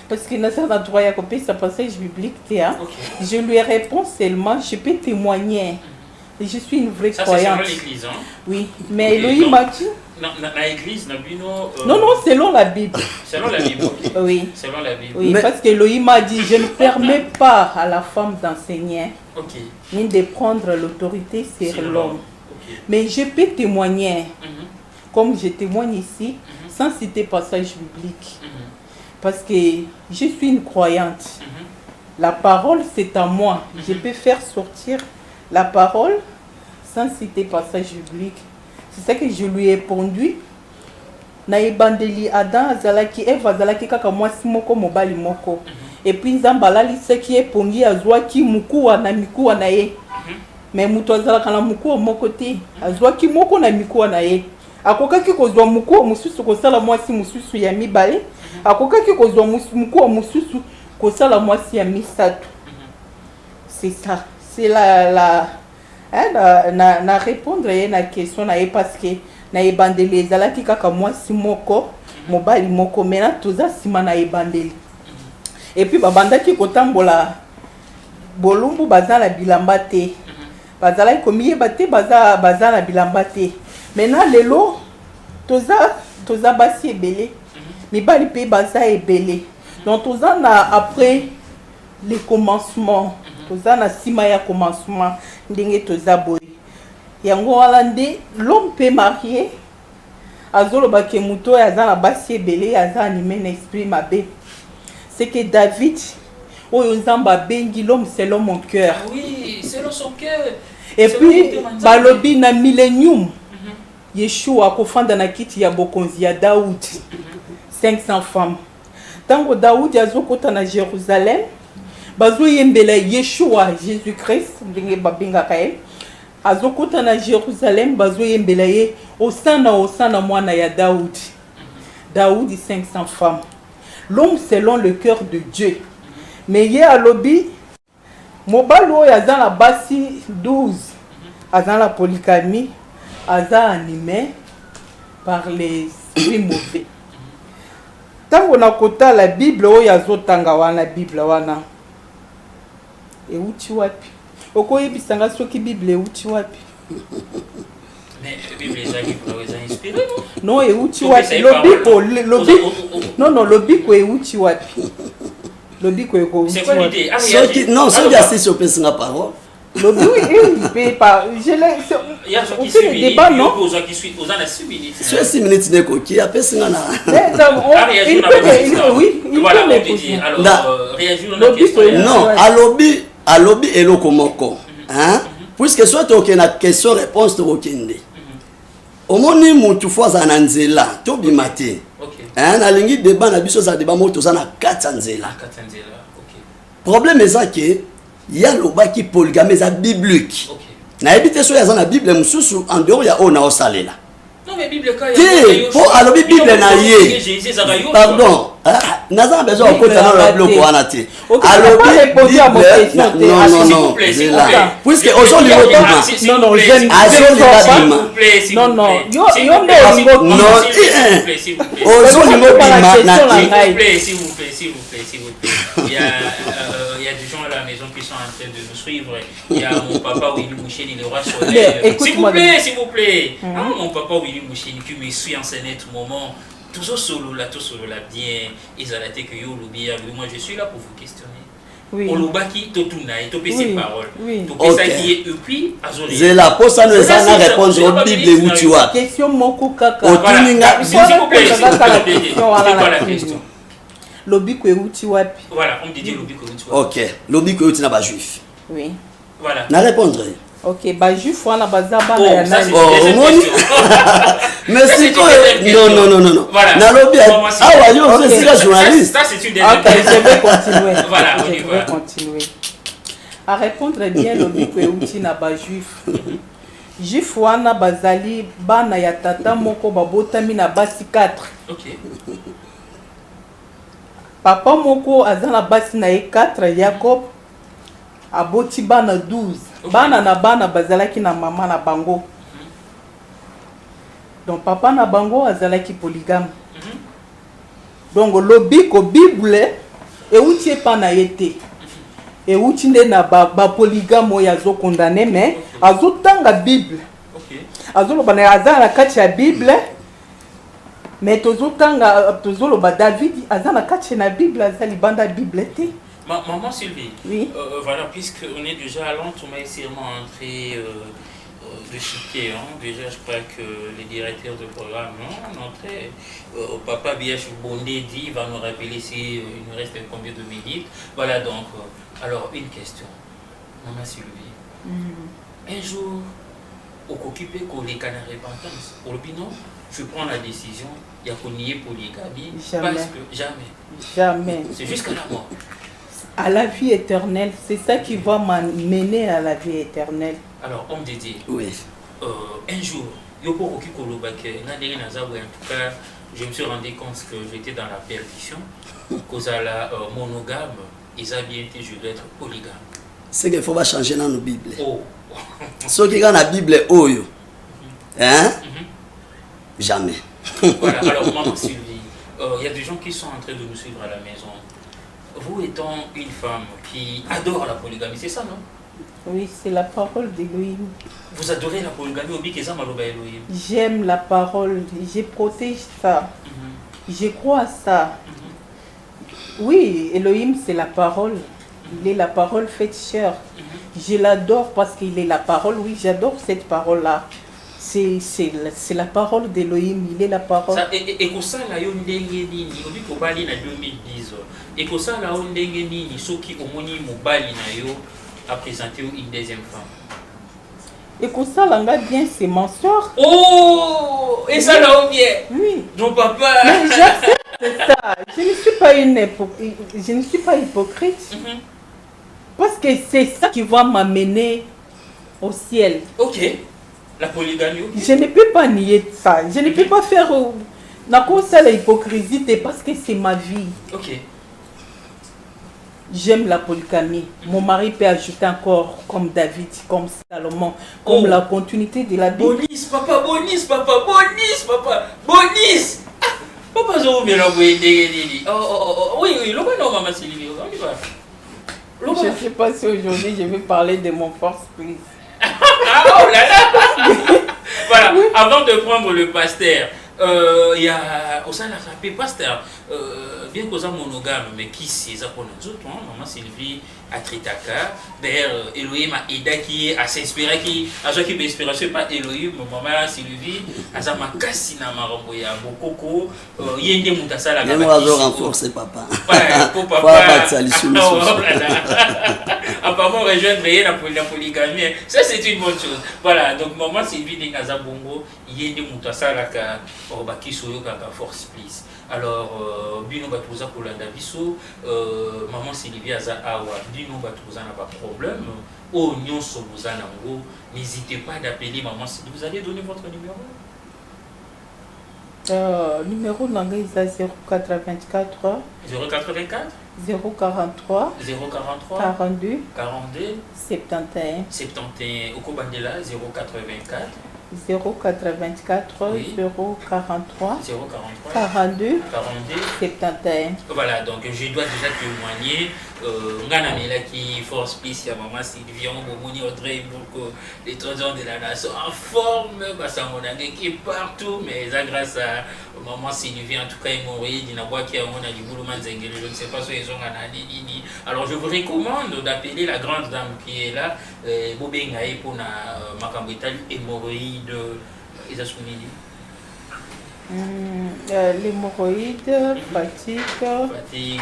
Parce que dans un droit à copier ce passage biblique, je lui réponds seulement, je peux témoigner. Et je suis une vraie croyante. C'est selon l'église, hein? Oui, mais Elohim m'a dit. Non, l'église, non, selon la Bible. Selon la Bible, ok. Oui. Selon la Bible. Oui, mais... parce que Elohim m'a dit, je ne permets pas à la femme d'enseigner, ni de prendre l'autorité sur l'homme. Okay. Mais je peux témoigner, comme je témoigne ici, sans citer passage biblique. Parce que je suis une croyante. La parole, c'est à moi. Je peux faire sortir la parole sans citer passage biblique. C'est ça que je lui ai répondu. Na ebandeli Adam azalaki Eve azalaki kaka mwasi moko mobali moko. Et puis nzamba liseki epongi azwaki mukuwa na mikuwa na ye. Mais mutu azalaka na mukuwa moko te. Azwaki moko na mikuwa na ye. Akokaki kozwa mukuwa mususu kosala mwasi mususu ya mibale. Akokaki kozwa mukuwa mususu kosala mwasi ya misato. C'est ça. C'est na répondre à la question parce que na ebandeli ezalaki kaka mwasi moko mobali moko mena toza sima na ebandeli. Et puis babandaki kotambola bolumbu bazala bilamba te. Bazala komiye bate bazala bilamba te. Maintenant lelo toza basi ebele. Mibali pe baza ebele. Donc toza na après le commencement. Toza na sima ya commencement ndenge toza boy. Yango wala nde l'homme peut marier. Azoloba ke muto aza na basi ebele aza animé na esprit mabe. C'est que David oyo nzamba bengi l'homme selon mon cœur. Ah oui, selon son cœur. Et puis balobi na millennium. Yeshua akofanda na kiti ya bokonzi ya Daoud. 500 femmes. Tango Daoud azokota na Jérusalem, bazo yembela Yeshua Jésus-Christ ndenge babengaka ye. Azokota na Jérusalem bazo yembela ye osana mwana ya Daoud. Daoud 500 femmes. L'homme selon le cœur de Dieu. Mais ye alobi mobalo ya za na basi 12. Azan la polygamie, aza animé par les esprits mauvais. Tango na kota la Bible oyo azotanga wana Bible wana. Euti wapi? Okoyebisanga soki Bible euti wapi? Mais Bible est inspiré, non? Non, euti wapi? Lobiko euti wapi? Lobiko eko. C'est quoi l'idée? Non, soki assiste au pèse la parole. Lobi oui, pas. Je l'ai. On fait le débat, non? Aux 6 minutes. Sur 6 minutes, il y a personne là. Il peut m'écouter. Alors, réagir à la question. Non, à lobby et le komoko. Puisque soit tu as une question-réponse, tu as une au moins, tu fais un anzela, tu as bimate. Na lingi débat na biso za débat moto za na 4 anzela. Problème est ça que il y a le qui polygamie ça biblique. Ok. Na éviter so ya dans la Bible mususu en dehors ya ona osalela. Non mais Bible quand il faut alors Bible na yé. Pardon. Naza besoin ko tana la bloc wana te. Alors non. Puisque aujourd'hui non non j'aime non non yo s'il vous plaît. Il y a des gens à la maison qui sont en train de nous suivre. Il y a mon papa Willy Moucheni, le roi soleil. S'il vous plaît. Mon papa Willy Moucheni qui me suit en scène tout moment. Tout solo là bien. Ils ont la tête que yo l'oubien. Moi je suis là pour vous questionner. Oui. On l'a qui totuna et topé ses paroles. Oui. Topé ça qui est et puis azolé. C'est la pose ça nous a répondre au Bible où tu vois. Question moko kaka. Otuninga s'il vous plaît. C'est quoi la question? Lobi ko euti wapi? Voilà, on me dit lobi ko euti wapi. OK, lobi ko euti na ba juif. Oui. Voilà. Na répondre. OK, ba juif wana bazaba na ya nani? Mais c'est quoi? Non. Voilà. Na lobi awa yo c'est journaliste. Ça c'est une dernière. OK, je vais continuer. Voilà, on y je va. vais continuer. À répondre bien lobi ko euti na ba juif. Juif wana bazali bana ya tata moko babotami na basi 4. OK. Papa moko azana basi na ye 4 Jacob aboti bana 12. Bana na bana bazalaki na mama na bango. Donc papa na bango azalaki polygame. Donc lobi ko Bible e uti pa na yete. E uti nde na ba polygame ya zo condamné mais azotanga Bible. OK. Azoloba na azana kati ya Bible. Mais tozoloba David azana kati na Bible azali banda Bible te. Maman Sylvie. Oui. Voilà, puisqu'on est déjà à Londres, on m'a essayé d'entrer de citer. Déjà, je crois que les directeurs de programme ont entré. Papa Biach Bondé dit, il va nous rappeler s'il nous reste combien de minutes. Voilà donc. Alors, une question. Maman Sylvie. Un jour, au occupé qu'on les canards repentance, pour le bilan, je prends la décision, il y a qu'on nier polygamie. Jamais. Parce que jamais. Jamais. C'est jusqu'à la mort. À la vie éternelle, c'est ça qui va m'amener à la vie éternelle. Alors, on me dit, oui. Un jour, en tout cas, je me suis rendu compte que j'étais dans la perdition, cause à la monogame, ils ont bien été, je dois être polygame. C'est qu'il faut pas changer dans nos Bibles. Oh. Ceux qui ont la Bible, oyo. Hein? Jamais. Voilà, alors maman Sylvie, il y a des gens qui sont en train de nous suivre à la maison. Vous étant une femme qui adore la polygamie, c'est ça, non? Oui, c'est la parole d'Elohim. Vous adorez la polygamie, Obi Keza Maloba Elohim. J'aime la parole, je protège ça. Je crois à ça. Oui, Elohim, c'est la parole. Il est la parole faite chair. Je l'adore parce qu'il est la parole. Oui, j'adore cette parole-là. C'est la parole d'Elohim, il est la parole. Et que ça, là, on ndenge nini, obi ko bali na 2010. Et que ça, là, on ndenge nini, ceux qui ont moni mobali na yo a présenté une deuxième femme. Et que ça, là, bien, c'est ma soeur. Oh, et ça, là, bien. Oui. Ton papa. Mais j'accepte ça. Je ne suis pas hypocrite. Parce que c'est ça qui va m'amener au ciel. Ok. La polygamie. Je ne peux pas nier ça. Je ne peux pas faire la hypocrisie parce que c'est ma vie. Ok. J'aime la polygamie. Mon mari peut ajouter encore comme David, comme Salomon, comme la continuité de la Bible. Bonis, papa, bonis, papa, bonis, papa, bonis. Papa, je vous mets oui, maman Sylvie, on y va. Je ne sais pas si aujourd'hui je vais parler de mon force prise. Oh là là. Voilà, avant de prendre le pasteur, il y a au sein de la rapé pasteur, bien qu'on soit monogame, mais qui c'est ça pour nous autres, maman Sylvie a Tritaka, d'ailleurs Elohim a aidé qui a s'inspiré, qui a joué qui inspiration par Elohim, maman Sylvie, a ça m'a cassé dans ma rambo, il y a beaucoup, il y a une moutassa là. Mais moi je renforce papa. Ouais, pour papa. apparemment rejoindre la polygamie. Ça, c'est une bonne chose. Voilà, donc maman Sylvie Dengaza Bongo, yende mutasa laka obaki soyo kaka force please. Alors, bino batuza kolanda biso, maman Sylvie aza awa, bino batuza na pas problème. Oh, nyonso bozana ngo, n'hésitez pas d'appeler maman Sylvie. Vous allez donner votre numéro? Numéro nangai 084 084 043 043 42 42 71 71 Okobandela 084 084 oui. 043 043 42 42 71. Voilà, donc je dois déjà témoigner. Ngana qui force plus à maman Sylvie, Bomoni Audrey, les trésors de la nation en forme, qui est partout, mais ça grâce à maman Sylvie, en tout cas, il m'a dit qui a du boulot, je ne sais pas si ils ont un. Alors je vous recommande d'appeler la grande dame qui est là, Bobengaï pour ma cambrital hémorroïde, l'hémorroïde, fatigue,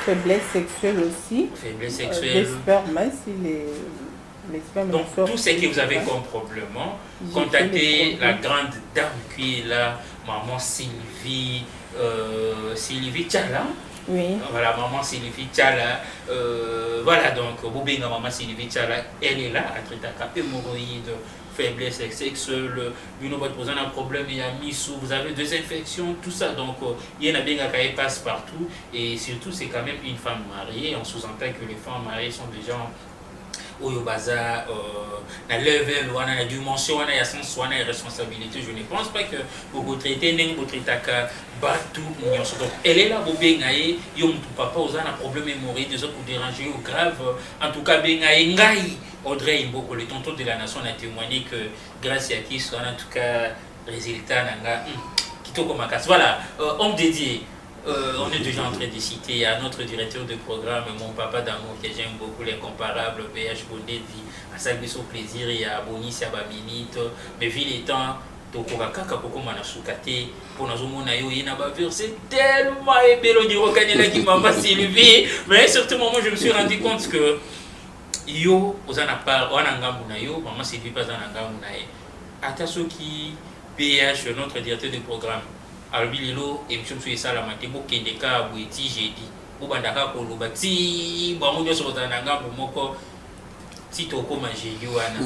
faiblesse sexuelle aussi. Faiblesse sexuelle. Les spermes. Donc, tout ce que vous avez comme problème, contactez la grande dame qui est là, maman Sylvie, Sylvie Tchala. Oui. Voilà, maman Sylvie Tchala. Voilà, donc, Bobenga, maman Sylvie Tchala, elle est là, à traiter hémorroïde, faiblesse sexuelle, vous avez posé un problème, il y a missou, vous avez des infections, tout ça. Donc, il y en a bien qui passe partout. Et surtout, c'est quand même une femme mariée. On sous-entend que les femmes mariées sont des gens au baza, la level, la dimension, la sens, la responsabilité. Je ne pense pas que vous traitez vous traitez batou. Donc, elle est là, vous bengaye, yom tout papa, vous avez un problème mémoriel, des autres vous dérangez ou grave. En tout cas, bengaye, ngai. Audrey Imboko, le tonton de la nation, a témoigné que grâce à qui soit en tout cas résultat nanga kitoko makas. Voilà, homme dédié. On est déjà en train de citer à notre directeur de programme, mon papa d'amour que j'aime beaucoup, l'incomparable PH Bondé dit à ça au plaisir et à Bonis à Baminite. Mais vu les temps, Tokokaka Koko Manasukate, pour nous monayo yena ba verset tellement ébélé du rokanyela qui m'a Sylvie. Mais surtout moi je me suis rendu compte que yo ozana par wana ngambu na yo maman Sylvie pas na ngambu na ye ata soki PH notre directeur de programme albililo émission sur ça la matin bo kendeka boeti jeudi bo bandaka ko loba ti ba mo nyoso ozana ngambu moko ti toko majeudi wana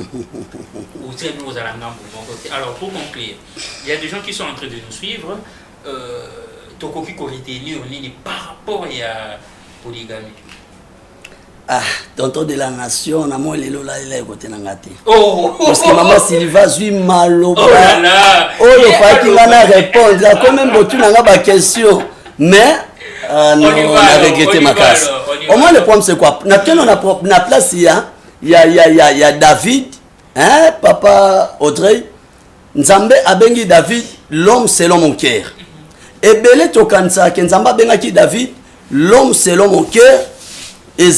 ou ti nous ozana ngambu moko. Alors pour conclure, il y a des gens qui sont en train de nous suivre toko ki ko retenir nini par rapport à polygamie. Ah, tonton de la nation, on a moins les lola et les côtés n'angati. Oh, parce que maman Sylva zui malo. Oh là là. Oh, il faut qu'il en a répondre. Il a quand même beaucoup de questions. Mais, non, on a regretté ma casse. Au moins, le problème, c'est quoi? On a place, il y a David, hein, papa Audrey. Nzambe abengi David, l'homme selon mon cœur. Et Belé Tokansa, Nzamba bengaki David, l'homme selon mon cœur. Mais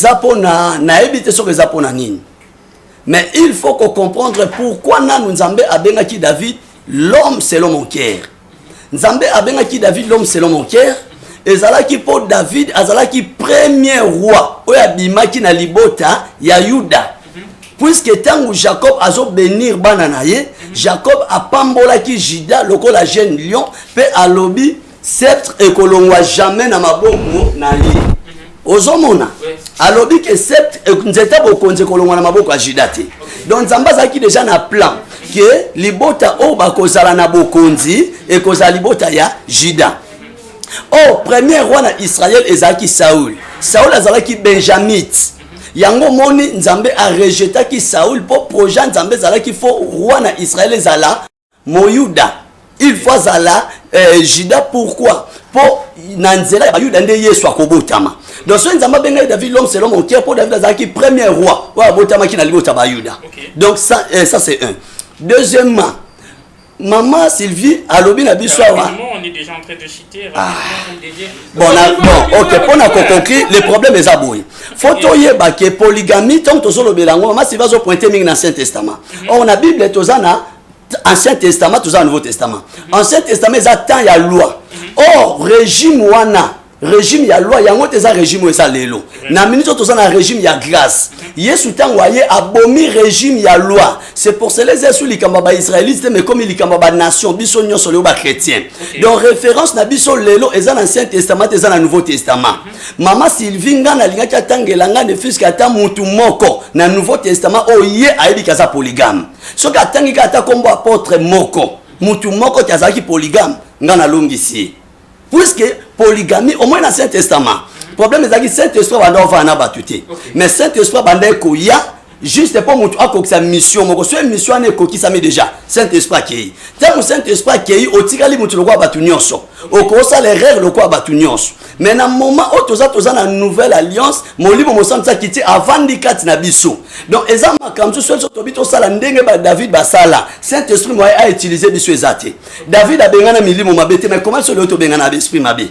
il faut qu'on comprenne pourquoi Nzambe a bengaki David l'homme selon mon cœur. Nzambe a bengaki David l'homme selon mon cœur. Et zalaki pour David azalaki premier roi oya bimaki na libota ya Yuda. Puisque tangu Jacob azo bénir bananaye, Jacob a pambolaki Juda lokola jeune lion pe alobi sceptre ekolongwa jamais na maboko na ye. Ozomona alobi que sept nzeta bokonze kolongwa na maboko ya Juda te. Donc Nzamba zaki déjà na plan que libota o bakozala na bokonzi et kozala libota ya Juda. Oh, premier roi na Israël ezaki Saoul. Saoul azalaki benjamite. Yango moni Nzambe a rejeté ki Saoul pour projet Nzambe zalaki fo roi na Israël ezala Moyuda. Il faut zala Juda pourquoi? Pour nanzela ba Yuda nde Yesu akobotama. Donc ce Nzamba benga David l'homme selon mon cœur pour David azalaki premier roi wa botama ki na libota ba Yuda. Donc ça c'est un. Deuxièmement, maman Sylvie alobi na biswawa. On est déjà en train de citer. Bon, ok, pour nous conclure, le problème est aboué. Faut yeba que polygamie, tant que le bélango, maman Sylvie va pointer dans l'Ancien Testament. On a Bible, tout ça na Ancien Testament, tout ça Nouveau Testament. Ancien Testament, ça tant ya loi. Or régime wana régime ya loi yango teza régime eza lelo na minute toza na régime ya grâce Yesu tango aye abomi régime ya loi c'est pour cela Yesu likamba ba israélite mais comme likamba ba nation biso nyonso leo ba chrétien donc référence na biso lelo eza na ancien testament eza na nouveau testament mama Sylvie nga na linga tangela nga ne fils ata mutu moko na nouveau testament oye ayebi kaza polygame soki atangi ka ata kombo apôtre moko mutu moko tazaki polygame nga na longisi puisque polygamie au moins dans l'Ancien Testament problème est que Saint-Esprit va avoir un abattuté mais Saint-Esprit va avoir koya juste pour montrer que sa mission mon soit mission n'est qui ça met déjà Saint-Esprit qui tant Saint-Esprit qui au tikali mutu lokwa batunyoso au kosa les règles lokwa batunyoso mais na moment où toza na nouvelle alliance molimo mosanza kiti avant dikat na biso donc ezama comme tout seul to bito sala ndenge ba David basala Saint-Esprit moi a utilisé biso ezate David a bengana milimo mabete mais comment cela to bengana esprit mabe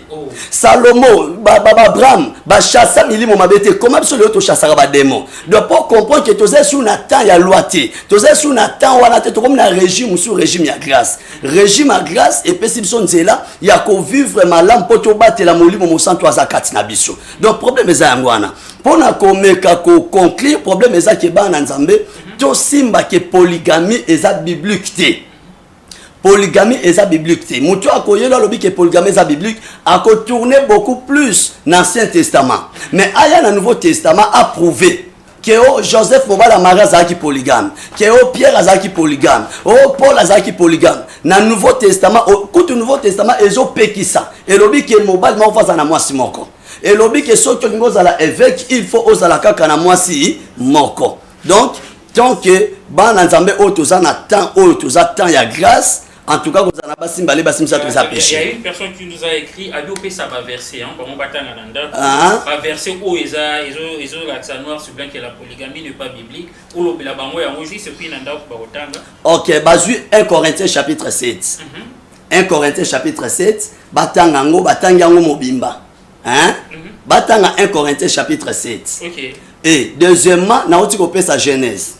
Salomo Abraham ba chassa milimo mabete comment cela to chassa ba démon donc pour comprendre que toza sous na temps ya loi te toza sous na temps wana te to comme na régime sous régime ya grâce régime à grâce et possible nzela ya ko vivre malam poto batela molimo mosanto azakati na biso donc problème eza yangwana pona komeka ko conclure problème eza ke bana nzambe to simba ke polygamie eza biblique te polygamie eza biblique te mutu akoyela lobi ke polygamie eza biblique ako tourner beaucoup plus dans l'Ancien Testament mais aya na Nouveau Testament a prouvé que Joseph Mobala Marie azaki polygame, que Pierre azaki polygame, Paul azaki polygame. Dans le Nouveau Testament, tout le Nouveau Testament ezo pekisa. Et lobi que Mobala ma faza na mwasi moko. Et lobi que so to ngoza la évêque, il faut ozala kaka na mwasi moko. Donc tant que bana nzambe o toza na temps o toza temps ya grâce. En tout cas, vous avez péché. Il y a une personne qui nous a écrit Adopé ça va verser hein comme on va va verser où ils ont l'accent noir sur blanc que la polygamie n'est pas biblique ou le la bango ya ngoji c'est puis nanda ko bakotanga. OK, bazu 1 Corinthiens chapitre 7. 1 Corinthiens chapitre 7 batanga ngo batangango mobimba. Hein? Batanga 1 Corinthiens chapitre 7. OK. Et deuxièmement, na oti ko pesa Genèse.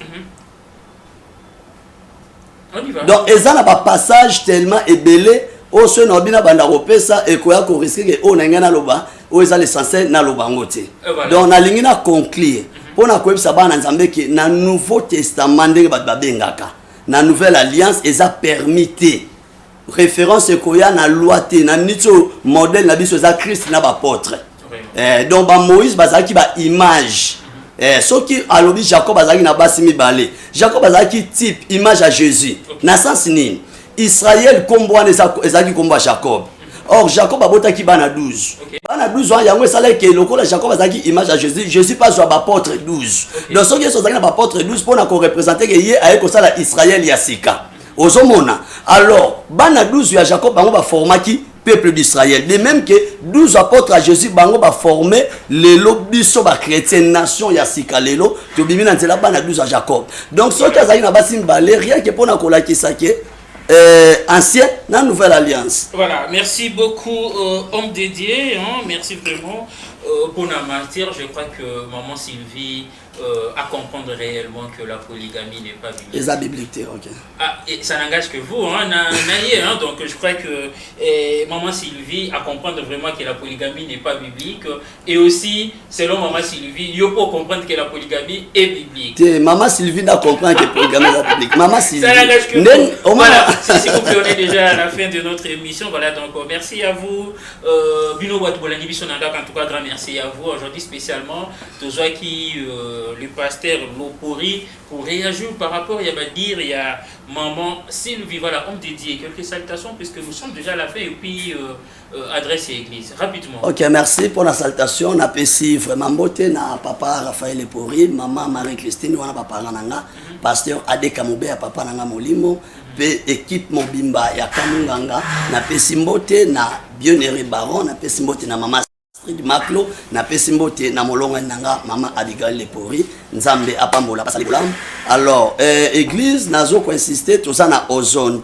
Donc eza na ba passage tellement ébélé au se no bina banda kopesa et ko ya ko risquer que o na ngana loba o eza l'essentiel na loba ngote donc na lingi na conclure pour na koyebisa bana nzambe ke na Nouveau Testament ndenge ba bengaka na nouvelle alliance eza permité référence ko ya na loi te na nito modèle na biso eza Christ na ba apôtre donc ba Moïse bazaki ba image ce qui a lobby Jacob azaki na basi mibale Jacob azaki type image à Jésus na sens ni Israël kombo wana ezaki kombo Jacob or Jacob abotaki bana 12 bana 12 ans yango esala ke lokola Jacob azaki image à Jésus Jésus pas zo ba apôtre 12 donc ce qui est na ba apôtre 12 pour na ko représenter que yé aye ko sala Israël ya sika ozomona alors bana 12 ya Jacob bango ba formaki peuple d'Israël. De même que 12 apôtres à Jésus bango ba former les lobiso ba chrétien nation ya sika lelo to bimina nzela bana 12 à Jacob. Donc ce qui azali na basimbale rien que pona kolakisa ke ancien na nouvelle alliance. Voilà, merci beaucoup homme dédié hein, merci vraiment pour la matière, je crois que maman Sylvie à comprendre réellement que la polygamie n'est pas biblique. Les bibliques, ok. Ah, et ça n'engage que vous, hein, donc je crois que maman Sylvie à comprendre vraiment que la polygamie n'est pas biblique et aussi selon maman Sylvie, il faut comprendre que la polygamie est biblique. Maman Sylvie n'a compris que la polygamie est biblique. Maman Sylvie. Ça n'engage que vous. Voilà, si vous plaît, on est déjà à la fin de notre émission. Voilà, donc merci à vous. Bino Watbolani Bisonanda, en tout cas, grand merci à vous. Aujourd'hui spécialement, tous ceux qui le pasteur Lopori pour réagir par rapport il y a maman Sylvie, voilà, on dédie quelques salutations puisque nous sommes déjà à la fin et puis adresse à l'église rapidement. Ok, merci pour la salutation. On apprécie vraiment beauté na papa Raphaël Lopori, maman Marie-Christine, wana papa nanga, pasteur Ade Kamoube ya papa nanga Molimo, pe équipe Mobimba ya Kamunganga, na pesimbote na Bionere Baron, na pesimbote na maman du Maclo, na pesimbote na molonga nanga maman Abigail Lepori, nzambe apambola pasali bolam. Alors église nazo ko insister tout ça na ozone,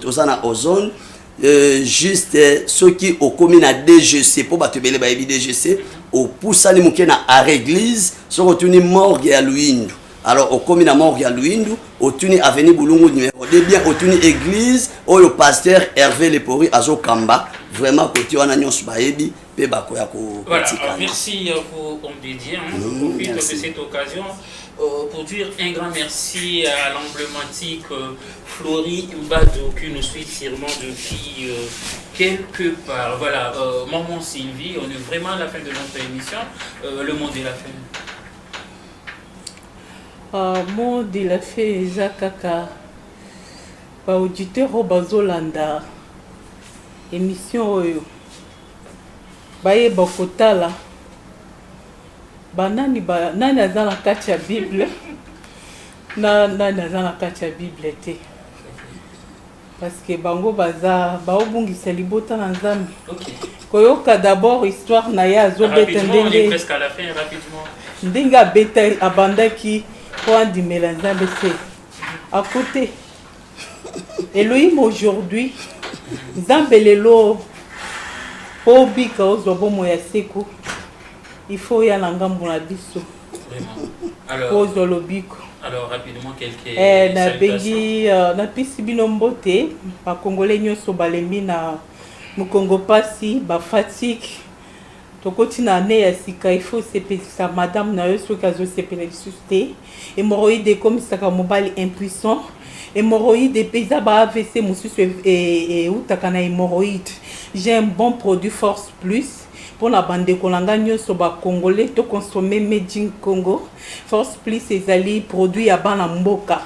juste ceux qui au commune à DGC pour batebele ba ebi DGC au poussani muke na à église so retourner morgue à Luindu alors au commune mort ya Luindu otuni avenue Bulungu numéro 2 bien otuni église oyo pasteur Hervé Lepori azokamba vraiment côté wana nyonso bayebi pe bakoya ko voilà, merci à vous homme dédié je profite de cette occasion pour dire un grand merci à l'emblématique Florie Mbado qui nous suit sûrement depuis quelque part. Voilà, maman Sylvie, on est vraiment à la fin de notre émission. Le mot de la fin. Mot de la fin, Zakaka. Ba auditeur au Bazolanda. Émission Oyo. Baye Bokotala. Nani aza na kati ya Bible nani aza na kati ya Bible te parce que bango baza baobungisa libota na Nzambe koyoka d'abord histoire na ye azobeta ndenge abeta abandaki po andimela Nzambe se à côté Elohim aujourd'hui Nzambe lelo po bika ozwa bomo ya seko il faut y aller en gambo na biso. Alors rapidement quelques na bengi na pisi binombote ba congolais nyoso balembi na mukongo pasi ba fatigue tokoti na ne ya sika il faut sepelisa madame na yo soki azosepela lisusu te hémorroïde ekomisaka mobali impuissant hémorroïde epeza ba AVC mosusu eutaka na hémorroïde. J'ai un bon produit Force Plus pour la bande kolanga nyonso ba congolais to consommer made in Congo. Force Plus ezali produit ya bana mboka.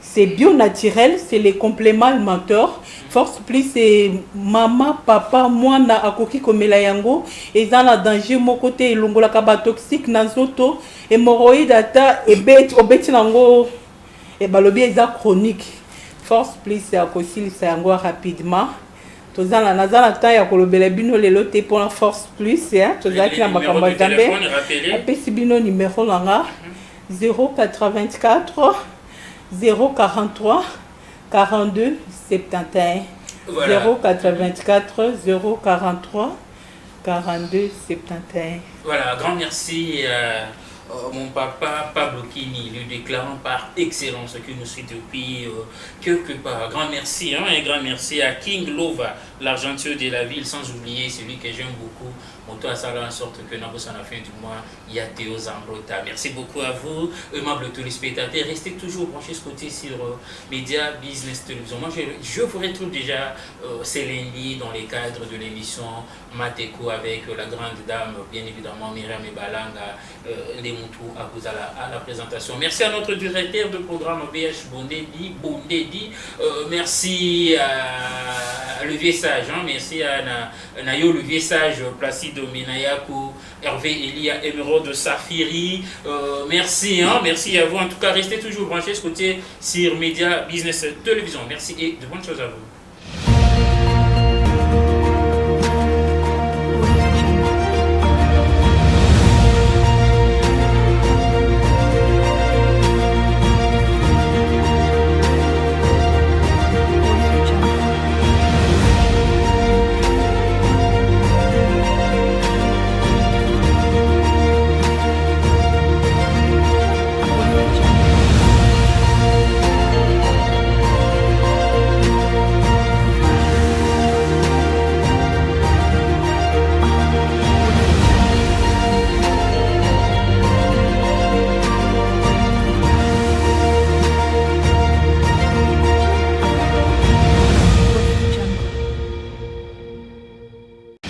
C'est bio naturel, c'est les compléments alimentaires. Force Plus c'est maman, papa, mwana akoki komela yango eza na danger moko te elongolaka ba toxique na nzoto hémorroïde ata obeti nango et balobi eza chronique. Force Plus akosilisa yango rapidement. Tozana nazana ta ya kolobela bino lelo te pour la Force Plus ya tozaki na makambo ya Nzambe apesi bino numéro langa 084 043 42 71 084 043 42 71. Voilà, grand merci mon papa Pablo Kini, le déclarant par excellence qui nous suit depuis quelque part. Grand merci, un grand merci à King Lova, l'argentier de la ville, sans oublier celui que j'aime beaucoup, Moto Asala, en sorte que nous à la fin du mois, il y a Théo Zambrota. Merci beaucoup à vous, aimables téléspectateurs. Restez toujours branchés ce côté sur Média Business Télévision. Moi, je vous retrouve déjà Céline Lee dans les cadres de l'émission Mateko avec la grande dame, bien évidemment, Myriam Ebalanga, les Moutou à la présentation. Merci à notre directeur de programme BH Bondedi. Merci à le vieux sage, merci à Nayo le vieux sage, Placide Minayaku, Hervé Elia, Emeraude Safiri. Merci, merci à vous. En tout cas, restez toujours branchés ce côté sur Média Business Télévision. Merci et de bonnes choses à vous.